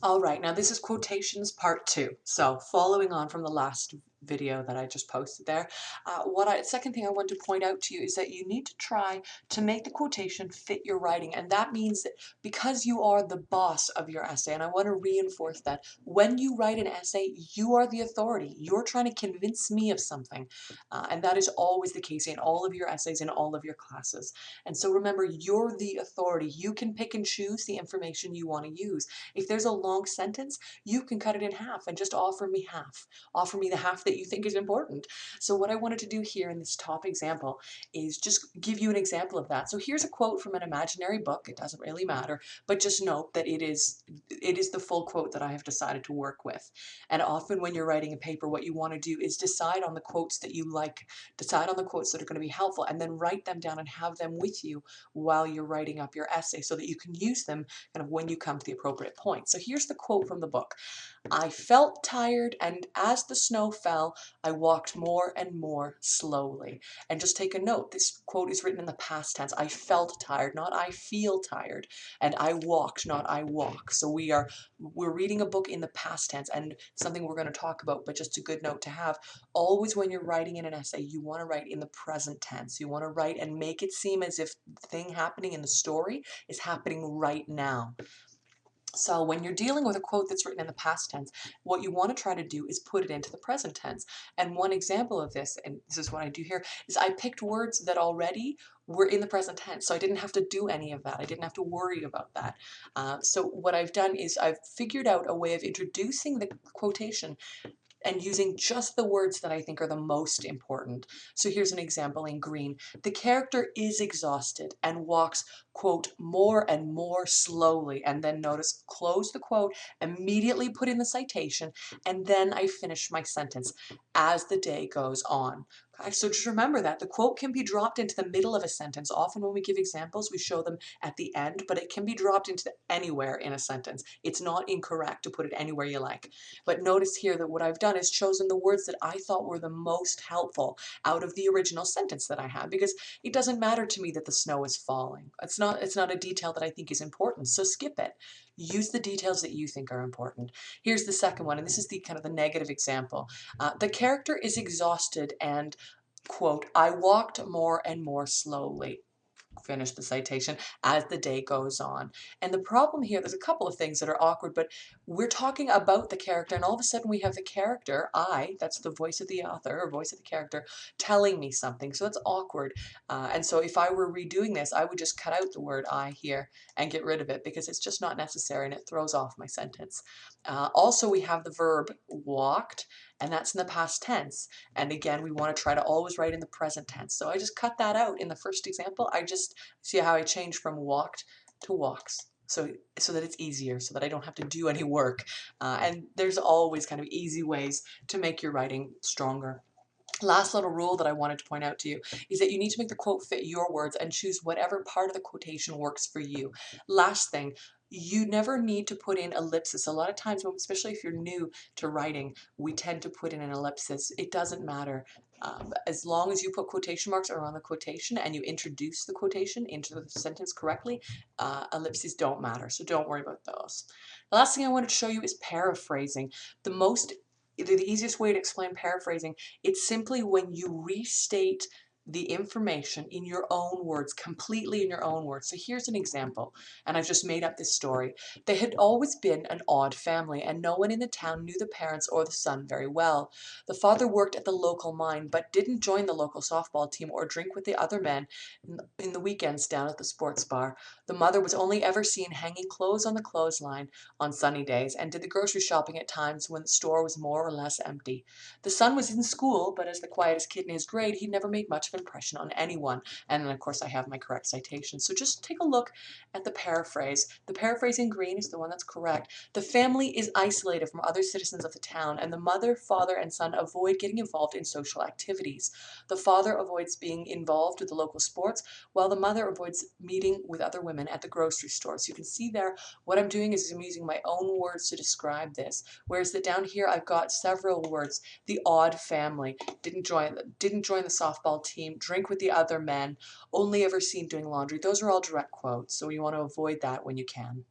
All right, now this is quotations part two. So following on from the last video that I just posted there, second thing I want to point out to you is that you need to try to make the quotation fit your writing. And that means that because you are the boss of your essay, and I want to reinforce that when you write an essay, you are the authority. You're trying to convince me of something. And that is always the case in all of your essays, in all of your classes. And so remember, you're the authority. You can pick and choose the information you want to use. If there's a long sentence, you can cut it in half and just offer me half. Offer me the half that you think is important. So what I wanted to do here in this top example is just give you an example of that. So here's a quote from an imaginary book. It doesn't really matter, but just note that it is the full quote that I have decided to work with. And often when you're writing a paper, what you want to do is decide on the quotes that you like, decide on the quotes that are going to be helpful, and then write them down and have them with you while you're writing up your essay so that you can use them kind of when you come to the appropriate point. So here's the quote from the book. I felt tired, and as the snow fell, I walked more and more slowly. And just take a note, this quote is written in the past tense. I felt tired, not I feel tired. And I walked, not I walk. So we're reading a book in the past tense, and something we're going to talk about, but just a good note to have. Always when you're writing in an essay, you want to write in the present tense. You want to write and make it seem as if the thing happening in the story is happening right now. So when you're dealing with a quote that's written in the past tense, what you want to try to do is put it into the present tense. And one example of this, and this is what I do here, is I picked words that already were in the present tense. So I didn't have to do any of that. I didn't have to worry about that. So what I've done is I've figured out a way of introducing the quotation and using just the words that I think are the most important. So here's an example in green. The character is exhausted and walks, quote, more and more slowly. And then notice, close the quote, immediately put in the citation, and then I finish my sentence as the day goes on. Okay, so just remember that the quote can be dropped into the middle of a sentence. Often when we give examples, we show them at the end, but it can be dropped into anywhere in a sentence. It's not incorrect to put it anywhere you like. But notice here that what I've done is chosen the words that I thought were the most helpful out of the original sentence that I had, because it doesn't matter to me that the snow is falling. It's not a detail that I think is important, so skip it. Use the details that you think are important. Here's the second one, and this is the kind of the negative example. The character is exhausted and, quote, I walked more and more slowly. Finish the citation as the day goes on. And the problem here, there's a couple of things that are awkward, but we're talking about the character, and all of a sudden we have the character, I, that's the voice of the author or voice of the character, telling me something. So that's awkward. And so if I were redoing this, I would just cut out the word I here and get rid of it because it's just not necessary and it throws off my sentence. Also, we have the verb walked, and that's in the past tense. And again, we want to try to always write in the present tense. So I just cut that out in the first example. I just see how I changed from walked to walks. So that it's easier, so that I don't have to do any work. And there's always kind of easy ways to make your writing stronger. Last little rule that I wanted to point out to you is that you need to make the quote fit your words and choose whatever part of the quotation works for you. Last thing, you never need to put in ellipsis. A lot of times, especially if you're new to writing, we tend to put in an ellipsis. It doesn't matter. As long as you put quotation marks around the quotation and you introduce the quotation into the sentence correctly, ellipses don't matter, so don't worry about those. The last thing I wanted to show you is paraphrasing. The easiest way to explain paraphrasing, it's simply when you restate the information in your own words, completely in your own words. So here's an example, and I've just made up this story. They had always been an odd family, and no one in the town knew the parents or the son very well. The father worked at the local mine, but didn't join the local softball team or drink with the other men in the weekends down at the sports bar. The mother was only ever seen hanging clothes on the clothesline on sunny days, and did the grocery shopping at times when the store was more or less empty. The son was in school, but as the quietest kid in his grade, he never made much of an impression on anyone. And then, of course, I have my correct citation. So just take a look at the paraphrase. The paraphrase in green is the one that's correct. The family is isolated from other citizens of the town, and the mother, father, and son avoid getting involved in social activities. The father avoids being involved with the local sports, while the mother avoids meeting with other women at the grocery store. So you can see there, what I'm doing is I'm using my own words to describe this. Whereas that down here, I've got several words. The odd family, didn't join the softball team, drink with the other men, only ever seen doing laundry. Those are all direct quotes, so you want to avoid that when you can.